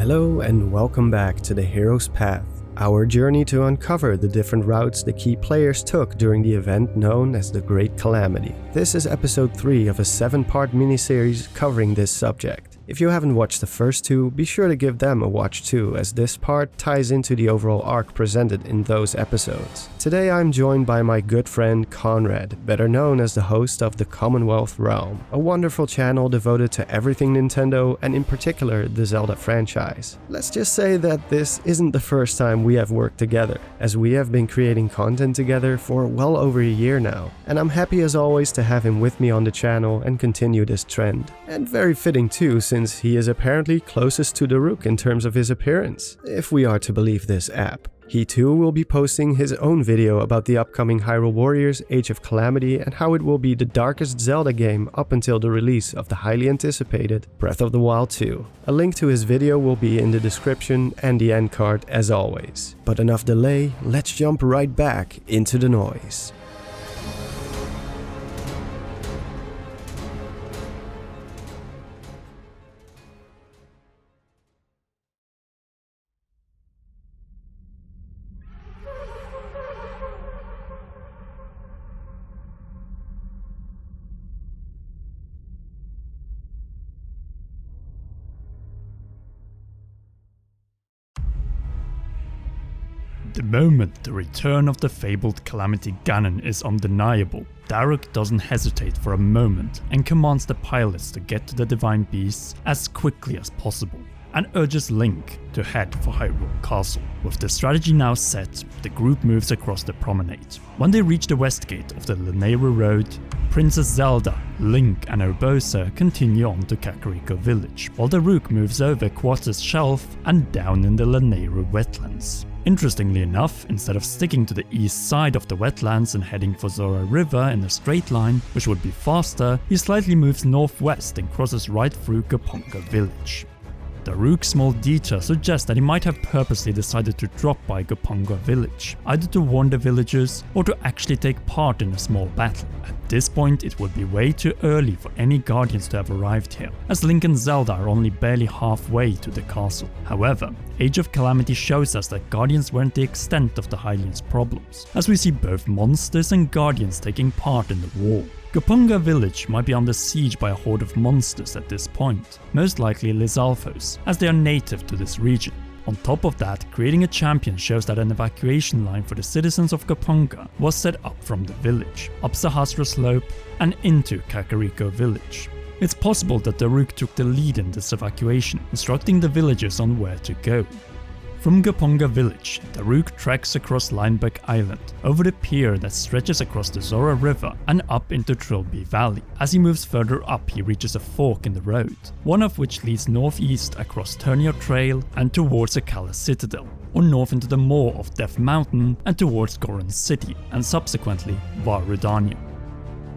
Hello and welcome back to the Hero's Path, our journey to uncover the different routes the key players took during the event known as the Great Calamity. This is episode 3 of a 7-part miniseries covering this subject. If you haven't watched the first 2, be sure to give them a watch too, as this part ties into the overall arc presented in those episodes. Today I'm joined by my good friend Conrad, better known as the host of the Commonwealth Realm, a wonderful channel devoted to everything Nintendo and in particular the Zelda franchise. Let's just say that this isn't the first time we have worked together, as we have been creating content together for well over a year now, and I'm happy as always to have him with me on the channel and continue this trend. And very fitting too, since he is apparently closest to Daruk in terms of his appearance, if we are to believe this app. He too will be posting his own video about the upcoming Hyrule Warriors Age of Calamity and how it will be the darkest Zelda game up until the release of the highly anticipated Breath of the Wild 2. A link to his video will be in the description and the end card as always. But enough delay, let's jump right back into the noise. The moment the return of the fabled Calamity Ganon is undeniable, Daruk doesn't hesitate for a moment and commands the pilots to get to the Divine Beasts as quickly as possible, and urges Link to head for Hyrule Castle. With the strategy now set, the group moves across the promenade. When they reach the west gate of the Lanayru Road, Princess Zelda, Link and Urbosa continue on to Kakariko Village, while Daruk moves over Quarter's Shelf and down in the Lanayru wetlands. Interestingly enough, instead of sticking to the east side of the wetlands and heading for Zora River in a straight line, which would be faster, he slightly moves northwest and crosses right through Gopunga Village. Daruk's small detour suggests that he might have purposely decided to drop by Gopunga Village, either to warn the villagers or to actually take part in a small battle. At this point, it would be way too early for any guardians to have arrived here, as Link and Zelda are only barely halfway to the castle. However, Age of Calamity shows us that guardians weren't the extent of the Hylians' problems, as we see both monsters and guardians taking part in the war. Gopunga Village might be under siege by a horde of monsters at this point, most likely Lizalfos, as they are native to this region. On top of that, creating a champion shows that an evacuation line for the citizens of Gopunga was set up from the village, up Sahasra Slope and into Kakariko Village. It's possible that Daruk took the lead in this evacuation, instructing the villagers on where to go. From Gopunga Village, Daruk treks across Linebeck Island, over the pier that stretches across the Zora River and up into Trilby Valley. As he moves further up, he reaches a fork in the road, one of which leads northeast across Turnio Trail and towards Akala Citadel, or north into the maw of Death Mountain and towards Goron City, and subsequently Var Rudania.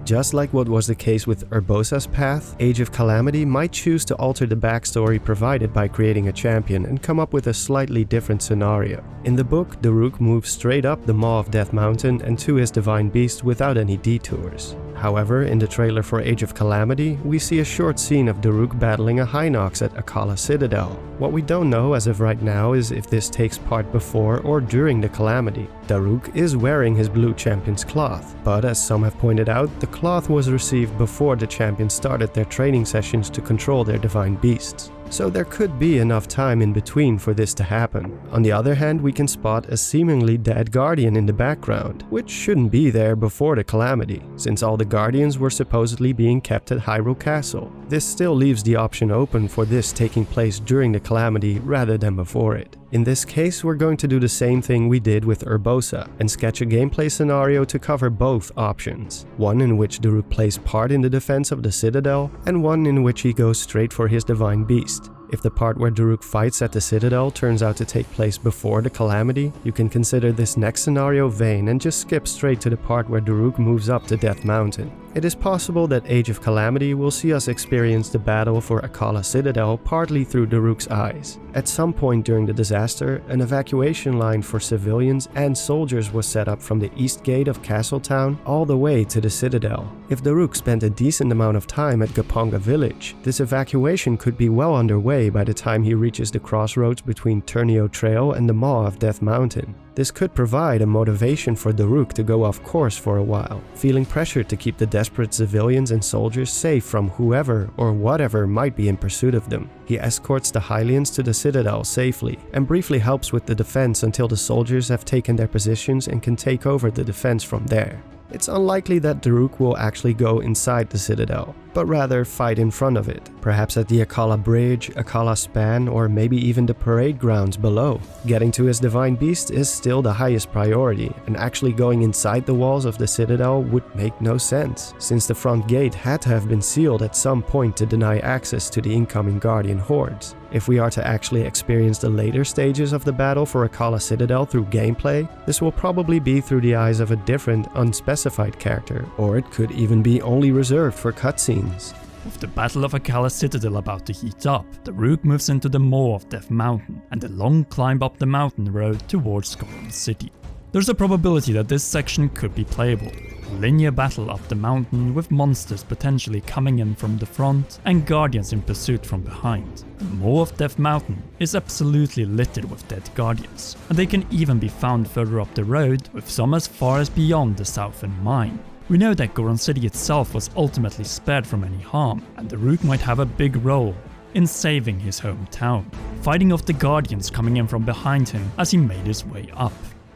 Just like what was the case with Urbosa's path, Age of Calamity might choose to alter the backstory provided by creating a champion and come up with a slightly different scenario. In the book, Daruk moves straight up the maw of Death Mountain and to his Divine Beast without any detours. However, in the trailer for Age of Calamity, we see a short scene of Daruk battling a Hinox at Akala Citadel. What we don't know as of right now is if this takes part before or during the Calamity. Daruk is wearing his blue champion's cloth, but as some have pointed out, the cloth was received before the champions started their training sessions to control their Divine Beasts. So there could be enough time in between for this to happen. On the other hand, we can spot a seemingly dead guardian in the background, which shouldn't be there before the Calamity, since all the guardians were supposedly being kept at Hyrule Castle. This still leaves the option open for this taking place during the Calamity rather than before it. In this case, we're going to do the same thing we did with Urbosa and sketch a gameplay scenario to cover both options. One in which Daruk plays part in the defense of the Citadel, and one in which he goes straight for his Divine Beast. If the part where Daruk fights at the Citadel turns out to take place before the Calamity, you can consider this next scenario vain and just skip straight to the part where Daruk moves up to Death Mountain. It is possible that Age of Calamity will see us experience the battle for Akala Citadel partly through Daruk's eyes. At some point during the disaster, an evacuation line for civilians and soldiers was set up from the east gate of Castletown all the way to the Citadel. If Daruk spent a decent amount of time at Gopunga village, this evacuation could be well underway by the time he reaches the crossroads between Turnio Trail and the Maw of Death Mountain. This could provide a motivation for Daruk to go off course for a while, feeling pressured to keep the desperate civilians and soldiers safe from whoever or whatever might be in pursuit of them. He escorts the Hylians to the Citadel safely and briefly helps with the defense until the soldiers have taken their positions and can take over the defense from there. It's unlikely that Daruk will actually go inside the Citadel, but rather fight in front of it, perhaps at the Akala Bridge, Akala Span, or maybe even the parade grounds below. Getting to his divine beast is still the highest priority, and actually going inside the walls of the Citadel would make no sense, since the front gate had to have been sealed at some point to deny access to the incoming Guardian hordes. If we are to actually experience the later stages of the battle for Akala Citadel through gameplay, this will probably be through the eyes of a different, unspecified character, or it could even be only reserved for cutscenes. With the Battle of Akala Citadel about to heat up, Daruk moves into the Maw of Death Mountain and a long climb up the mountain road towards Goron City. There's a probability that this section could be playable. A linear battle up the mountain with monsters potentially coming in from the front and guardians in pursuit from behind. The Maw of Death Mountain is absolutely littered with dead guardians, and they can even be found further up the road, with some as far as beyond the southern mine. We know that Goron City itself was ultimately spared from any harm, and Daruk might have a big role in saving his hometown, fighting off the guardians coming in from behind him as he made his way up.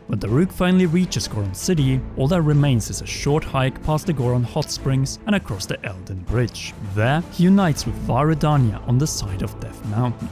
When Daruk finally reaches Goron City, all that remains is a short hike past the Goron Hot Springs and across the Elden Bridge. There, he unites with Varudania on the side of Death Mountain.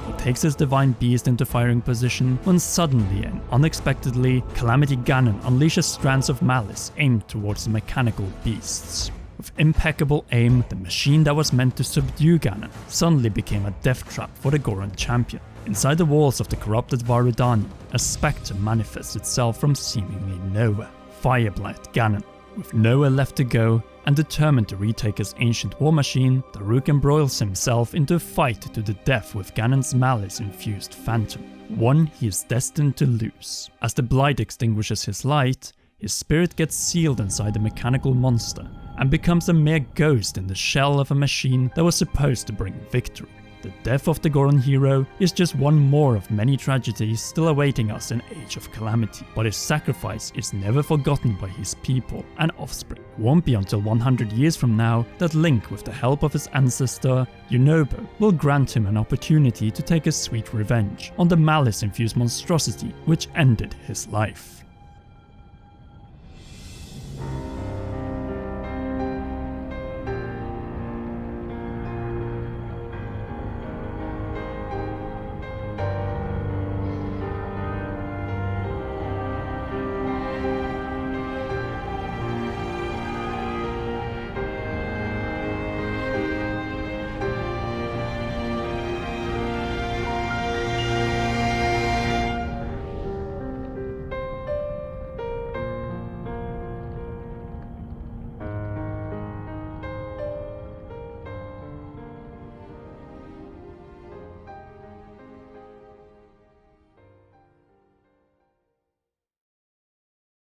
He takes his divine beast into firing position when suddenly and unexpectedly, Calamity Ganon unleashes strands of malice aimed towards the mechanical beasts. With impeccable aim, the machine that was meant to subdue Ganon suddenly became a death trap for the Goron champion. Inside the walls of the corrupted Varudania, a spectre manifests itself from seemingly nowhere. Fireblight Ganon. With nowhere left to go, and determined to retake his ancient war machine, Daruk embroils himself into a fight to the death with Ganon's malice-infused phantom, one he is destined to lose. As the blight extinguishes his light, his spirit gets sealed inside the mechanical monster, and becomes a mere ghost in the shell of a machine that was supposed to bring victory. The death of the Goron hero is just one more of many tragedies still awaiting us in Age of Calamity, but his sacrifice is never forgotten by his people and offspring. It won't be until 100 years from now that Link, with the help of his ancestor, Yunobo, will grant him an opportunity to take a sweet revenge on the malice-infused monstrosity which ended his life.